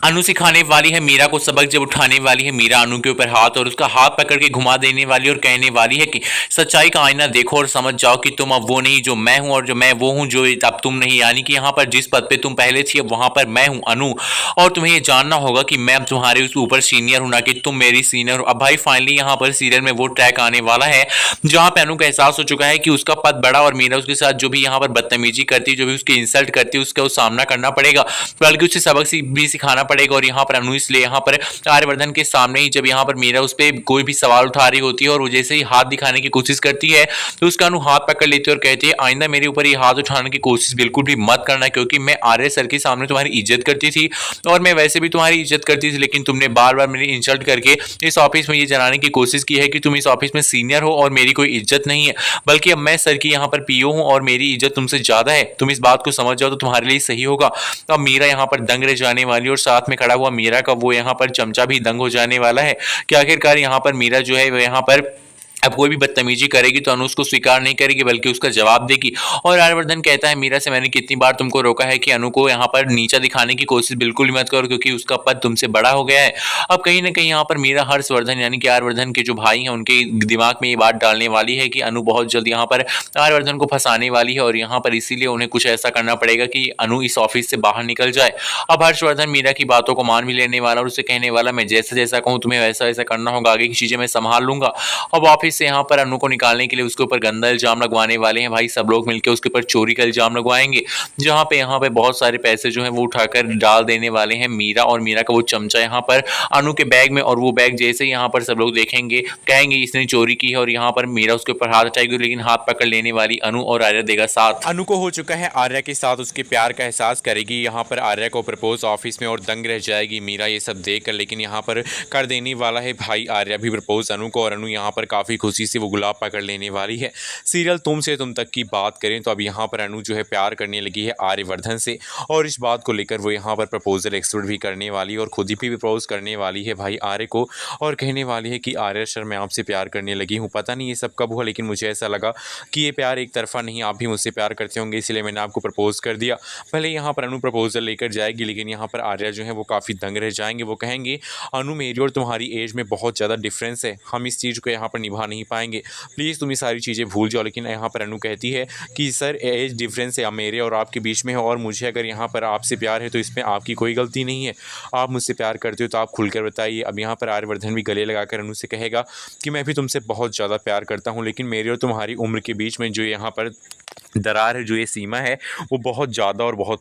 अनु सिखाने वाली है मीरा को सबक, जब उठाने वाली है मीरा अनु के ऊपर हाथ और उसका हाथ पकड़ के घुमा देने वाली और कहने वाली है कि सच्चाई का आईना देखो और समझ जाओ कि तुम अब वो नहीं जो मैं हूं, और जो मैं वो हूं जो अब तुम नहीं। यानी कि यहाँ पर जिस पद पे तुम पहले थी अब वहां पर मैं हूं अनु, और तुम्हें ये जानना होगा कि मैं अब तुम्हारे उस ऊपर सीनियर हूं, ना कि तुम मेरी सीनियर हो। अब भाई फाइनली यहाँ पर सीरियल में वो ट्रैक आने वाला है जहां पे अनु को एहसास हो चुका है कि उसका पद बड़ा और मीरा उसके साथ जो भी यहाँ पर बदतमीजी करती है, जो भी उसकी इंसल्ट करती है, उसका सामना करना पड़ेगा, बल्कि उसे सबक भी सिखाना पड़ेगा। और यहाँ पर अनु इसलिए यहाँ पर आर्यवर्धन के सामने ही जब यहाँ पर मीरा उस पर कोई भी सवाल उठा रही होती है और वो जैसे ही हाथ दिखाने की कोशिश करती है तो उसका अनु हाथ पकड़ लेती है और कहती है आइंदा मेरे ऊपर ये हाथ उठाने की कोशिश बिल्कुल भी मत करना, क्योंकि मैं आर्य सर के सामने तुम्हारी इज्जत करती थी और मैं वैसे भी तुम्हारी इज्जत करती थी, लेकिन तुमने बार बार मेरी इंसल्ट करके इस ऑफिस में ये जनाने की कोशिश की है कि तुम इस ऑफिस में सीनियर हो और मेरी कोई इज्जत नहीं है, बल्कि अब मैं सर की यहाँ पर पीओ हूँ और मेरी इज्जत तुमसे ज्यादा है। तुम इस बात को समझ जाओ तो तुम्हारे लिए सही होगा। अब मीरा यहाँ पर दंग रह जाने वाली और साथ में खड़ा हुआ मीरा का वो यहाँ पर चमचा भी दंग हो जाने वाला है कि आखिरकार यहाँ पर मीरा जो है वो यहाँ पर अब कोई भी बदतमीजी करेगी तो अनु उसको स्वीकार नहीं करेगी बल्कि उसका जवाब देगी। और आर्यवर्धन कहता है मीरा से मैंने कितनी बार तुमको रोका है कि अनु को यहाँ पर नीचा दिखाने की कोशिश बिल्कुल भी मत करो, क्योंकि उसका पद तुमसे बड़ा हो गया है। अब कहीं ना कहीं यहाँ पर मीरा हर्षवर्धन यानी कि आर्यवर्धन के जो भाई हैं उनके दिमाग में ये बात डालने वाली है कि अनु बहुत जल्द यहाँ पर आर्यवर्धन को फंसाने वाली है और यहाँ पर इसीलिए उन्हें कुछ ऐसा करना पड़ेगा कि अनु इस ऑफिस से बाहर निकल जाए। अब हर्षवर्धन मीरा की बातों को मान भी लेने वाला और उसे कहने वाला मैं जैसा जैसा कहूँ तुम्हें वैसा वैसा करना होगा, आगे की चीजें मैं संभाल लूंगा। अब ऑफिस से यहाँ पर अनु को निकालने के लिए उसके ऊपर गंदा इल्जाम लगवाने वाले हैं भाई, सब लोग मिलकर उसके ऊपर चोरी का इल्जाम लगवाएंगे, जहाँ पे यहाँ पे बहुत सारे पैसे जो है वो उठाकर डाल देने वाले हैं मीरा और मीरा का वो चमचा यहाँ पर अनु के बैग में। और वो बैग जैसे ही यहाँ पर सब लोग देखेंगे कहेंगे इसने चोरी की है और यहाँ पर मीरा उसके ऊपर हाथ उठाएगी, लेकिन हाथ पकड़ लेने वाली अनु और आर्या देगा साथ। अनु को हो चुका है आर्या के साथ, उसके प्यार का एहसास करेगी, यहाँ पर आर्या को प्रपोज ऑफिस में और दंग रह जाएगी मीरा ये सब देख कर, लेकिन यहाँ पर कर देने वाला है भाई आर्या भी प्रपोज अनु को और अनु यहाँ पर काफ़ी खुशी से वो गुलाब पकड़ लेने वाली है। सीरियल तुम से तुम तक की बात करें तो अब यहाँ पर अनु जो है प्यार करने लगी है आर्यवर्धन से और इस बात को लेकर वो यहाँ पर प्रपोजल एक्सेप्ट भी करने वाली है और खुद ही भी प्रपोज करने वाली है भाई आर्य को और कहने वाली है कि आर्य सर मैं आपसे प्यार करने लगी हूँ। पता नहीं ये सब कब हुआ, लेकिन मुझे ऐसा लगा कि ये प्यार एक तरफा नहीं, आप भी मुझसे प्यार करते होंगे, इसलिए मैंने आपको प्रपोज कर दिया। भले यहाँ पर अनु प्रपोजल लेकर जाएगी, लेकिन यहाँ पर आर्या जो है वो काफ़ी दंग रह जाएंगे। वो कहेंगे अनु मेरी और तुम्हारी एज में बहुत ज़्यादा डिफरेंस है, हम इस चीज़ को यहाँ पर निभा नहीं पाएंगे, प्लीज़ तुम ये सारी चीज़ें भूल जाओ। लेकिन यहाँ पर अनु कहती है कि सर एज डिफरेंस है मेरे और आपके बीच में है और मुझे अगर यहाँ पर आपसे प्यार है तो इसमें आपकी कोई गलती नहीं है, आप मुझसे प्यार करते हो तो आप खुलकर बताइए। अब यहाँ पर आर्यवर्धन भी गले लगाकर अनु से कहेगा कि मैं भी तुमसे बहुत ज़्यादा प्यार करता हूँ, लेकिन मेरी और तुम्हारी उम्र के बीच में जो यहाँ पर दरार है, जो ये सीमा है वो बहुत ज़्यादा और बहुत